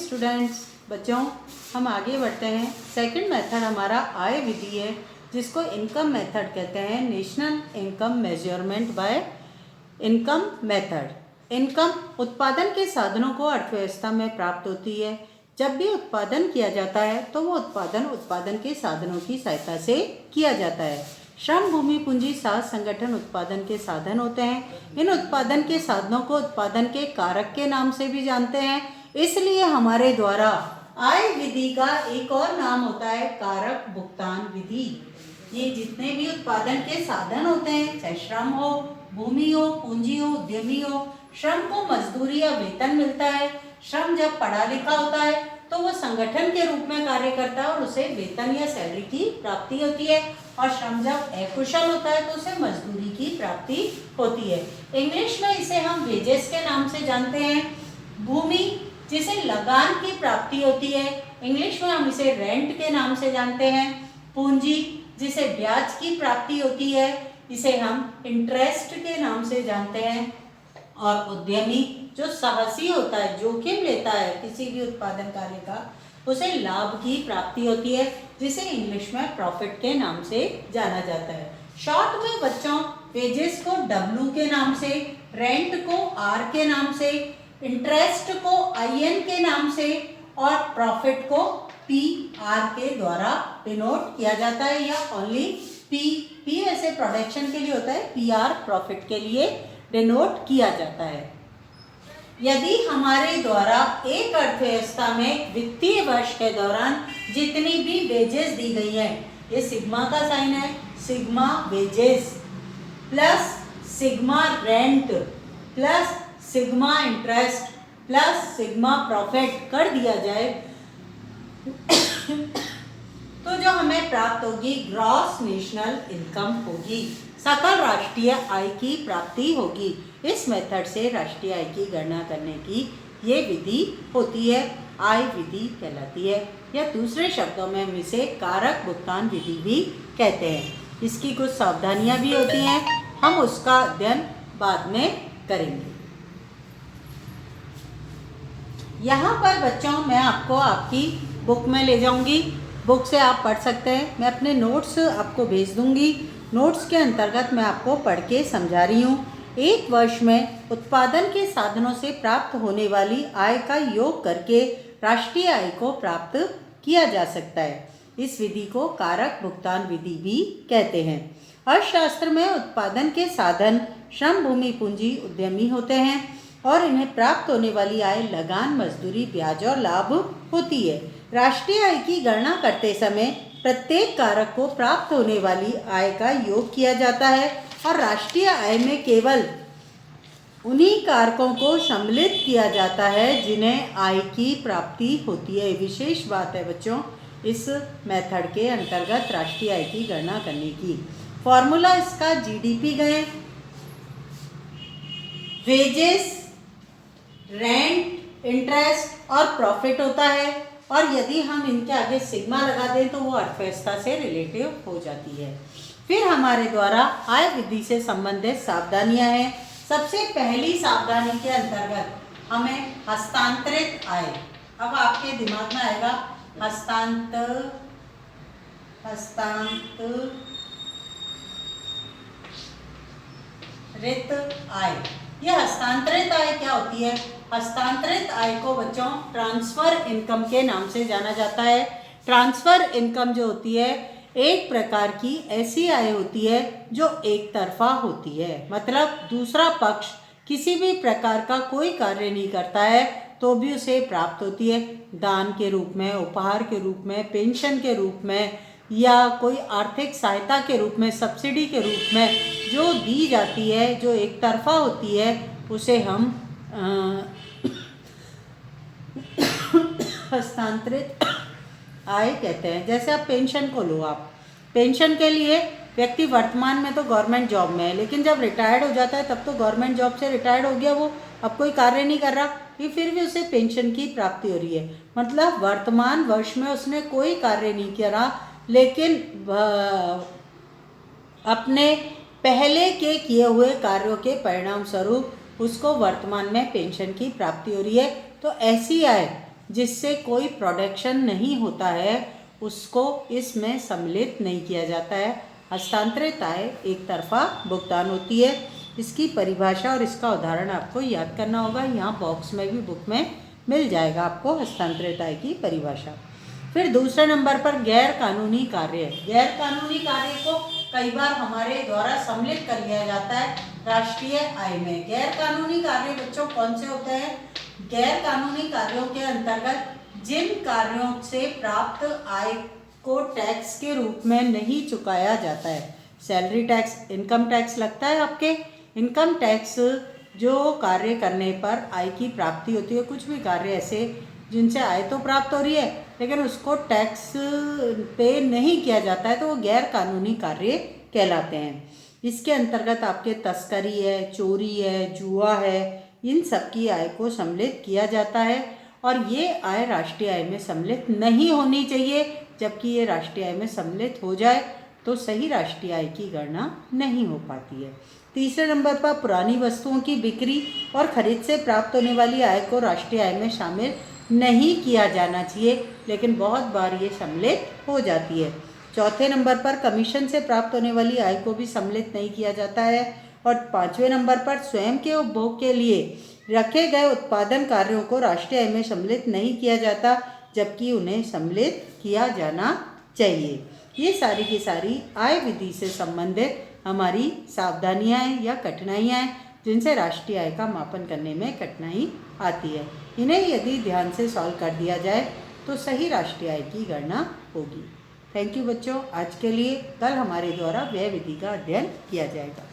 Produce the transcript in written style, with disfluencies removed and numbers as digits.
Students, बच्चों हम आगे बढ़ते हैं। सेकंड मेथड हमारा आय विधि है, जिसको इनकम मेथड कहते हैं। National income measurement by income method. Income उत्पादन के साधनों को अर्थव्यवस्था में प्राप्त होती है। जब भी उत्पादन किया जाता है तो वो उत्पादन के साधनों की सहायता से किया जाता है। श्रम, भूमि, पूंजी, साज, संगठन उत्पादन के साधन होते हैं। इन उत्पादन के साधनों को उत्पादन के कारक के नाम से भी जानते हैं। इसलिए हमारे द्वारा आय विधि का एक और नाम होता है कारक भुगतान विधि। ये जितने भी उत्पादन के साधन होते हैं, चाहे श्रम हो, भूमि हो, पूंजी हो, उद्यमी हो, श्रम को मजदूरी या वेतन मिलता है। श्रम जब पढ़ा लिखा होता है तो वो संगठन के रूप में कार्य करता है और उसे वेतन या सैलरी की प्राप्ति होती है। और श्रम जब अकुशल होता है तो उसे मजदूरी की प्राप्ति होती है। इंग्लिश में इसे हम वेजेस के नाम से जानते हैं। भूमि, जिसे लगान की प्राप्ति होती है, इंग्लिश में हम इसे रेंट के नाम से जानते हैं। पूंजी, जिसे ब्याज की प्राप्ति होती है, इसे हम इंटरेस्ट के नाम से जानते हैं। और उद्यमी, जो साहसी होता है, जोखिम लेता है किसी भी उत्पादन कार्य का, उसे लाभ की प्राप्ति होती है, जिसे इंग्लिश में प्रॉफिट के नाम से जाना जाता है। शॉर्ट में बच्चों वेजेस को W के नाम से, रेंट को R के नाम से, इंटरेस्ट को IN के नाम से और प्रॉफिट को PR के द्वारा डिनोट किया जाता है, या ओनली P ऐसे प्रोडक्शन के लिए होता है, PR प्रॉफिट के लिए डिनोट किया जाता है। यदि हमारे द्वारा एक अर्थव्यवस्था में वित्तीय वर्ष के दौरान जितनी भी वेजेस दी गई है, ये सिग्मा का साइन है, sigma wages plus sigma rent plus sigma interest plus sigma profit कर दिया जाए तो जो हमें प्राप्त होगी ग्रॉस नेशनल इनकम होगी, सकल राष्ट्रीय आय की प्राप्ति होगी। इस मेथड से राष्ट्रीय आय की गणना करने की ये विधि होती है, आय विधि कहलाती है, या दूसरे शब्दों में हम इसे कारक भुगतान विधि भी कहते हैं। इसकी कुछ सावधानियां भी होती हैं, हम उसका अध्ययन बाद में करेंगे। यहाँ पर बच्चों मैं आपको आपकी बुक में ले जाऊंगी, बुक से आप पढ़ सकते हैं। मैं अपने नोट्स आपको भेज दूंगी। नोट्स के अंतर्गत मैं आपको पढ़ के समझा रही हूँ। एक वर्ष में उत्पादन के साधनों से प्राप्त होने वाली आय का योग करके राष्ट्रीय आय को प्राप्त किया जा सकता है। इस विधि को कारक भुगतान विधि भी कहते हैं। अर्थशास्त्र में उत्पादन के साधन श्रम, भूमि, पूंजी, उद्यमी होते हैं और इन्हें प्राप्त होने वाली आय लगान, मजदूरी, ब्याज और लाभ होती है। राष्ट्रीय आय की गणना करते समय प्रत्येक कारक को प्राप्त होने वाली आय का योग किया जाता है और राष्ट्रीय आय में केवल उन्हीं कारकों को सम्मिलित किया जाता है जिन्हें आय की प्राप्ति होती है। विशेष बात है बच्चों इस मेथड के अंतर्गत राष्ट्रीय आय की गणना करने की। फॉर्मूला इसका GDP गए, वेजेस, रेंट, इंटरेस्ट और प्रॉफिट होता है, और यदि हम इनके आगे सिग्मा लगा दें तो वो अर्थव्यवस्था से रिलेटिव हो जाती है। फिर हमारे द्वारा आय विधि से संबंधित सावधानियां हैं। सबसे पहली सावधानी के अंतर्गत हमें हस्तांतरित आय, अब आपके दिमाग में आएगा हस्तांतरित आय। ये हस्तांतरित आय क्या होती है? हस्तांतरित आय को बच्चों ट्रांसफर इनकम के नाम से जाना जाता है। ट्रांसफर इनकम जो होती है एक प्रकार की ऐसी आय होती है जो एक तरफा होती है, मतलब दूसरा पक्ष किसी भी प्रकार का कोई कार्य नहीं करता है तो भी उसे प्राप्त होती है। दान के रूप में, उपहार के रूप में, पेंशन के रूप में, या कोई आर्थिक सहायता के रूप में, सब्सिडी के रूप में जो दी जाती है, जो एक तरफा होती है, उसे हम हस्तांतरित आय कहते हैं। जैसे आप पेंशन को लो, आप पेंशन के लिए व्यक्ति वर्तमान में तो गवर्नमेंट जॉब में है, लेकिन जब रिटायर्ड हो जाता है तब तो गवर्नमेंट जॉब से रिटायर्ड हो गया, वो अब कोई कार्य नहीं कर रहा, ये फिर भी उसे पेंशन की प्राप्ति हो रही है। मतलब वर्तमान वर्ष में उसने कोई कार्य नहीं किया, लेकिन अपने पहले के किए हुए कार्यों के परिणाम स्वरूप उसको वर्तमान में पेंशन की प्राप्ति हो रही है। तो ऐसी आय जिससे कोई प्रोडक्शन नहीं होता है उसको इसमें सम्मिलित नहीं किया जाता है। हस्तांतरित आय एक तरफा भुगतान होती है। इसकी परिभाषा और इसका उदाहरण आपको याद करना होगा। यहाँ बॉक्स में भी बुक में मिल जाएगा आपको हस्तांतरित आय की परिभाषा। फिर दूसरे नंबर पर गैर कानूनी कार्य। गैर कानूनी कार्य को कई बार हमारे द्वारा सम्मिलित कर लिया जाता है राष्ट्रीय आय में। गैर कानूनी कार्य बच्चों कौन से होते हैं? गैर कानूनी कार्यों के अंतर्गत जिन कार्यों से प्राप्त आय को टैक्स के रूप में नहीं चुकाया जाता है। सैलरी टैक्स, इनकम टैक्स लगता है आपके। इनकम टैक्स जो कार्य करने पर आय की प्राप्ति होती है, कुछ भी कार्य ऐसे जिनसे आय तो प्राप्त हो रही है लेकिन उसको टैक्स पे नहीं किया जाता है, तो वो गैर कानूनी कार्य कहलाते हैं। इसके अंतर्गत आपके तस्करी है, चोरी है, जुआ है, इन सब की आय को सम्मिलित किया जाता है और ये आय राष्ट्रीय आय में सम्मिलित नहीं होनी चाहिए। जबकि ये राष्ट्रीय आय में सम्मिलित हो जाए तो सही राष्ट्रीय आय की गणना नहीं हो पाती है। तीसरे नंबर पर पुरानी वस्तुओं की बिक्री और खरीद से प्राप्त होने वाली आय को राष्ट्रीय आय में शामिल नहीं किया जाना चाहिए, लेकिन बहुत बार ये सम्मिलित हो जाती है। चौथे नंबर पर कमीशन से प्राप्त होने वाली आय को भी सम्मिलित नहीं किया जाता है। और पाँचवें नंबर पर स्वयं के उपभोग के लिए रखे गए उत्पादन कार्यों को राष्ट्रीय आय में सम्मिलित नहीं किया जाता, जबकि उन्हें सम्मिलित किया जाना चाहिए। ये सारी की सारी आय विधि से संबंधित हमारी सावधानियां हैं या कठिनाइयां हैं जिनसे राष्ट्रीय आय का मापन करने में कठिनाई आती है। इन्हें यदि ध्यान से सॉल्व कर दिया जाए तो सही राष्ट्रीय आय की गणना होगी। थैंक यू बच्चों। आज के लिए कल हमारे द्वारा व्यय विधि का अध्ययन किया जाएगा।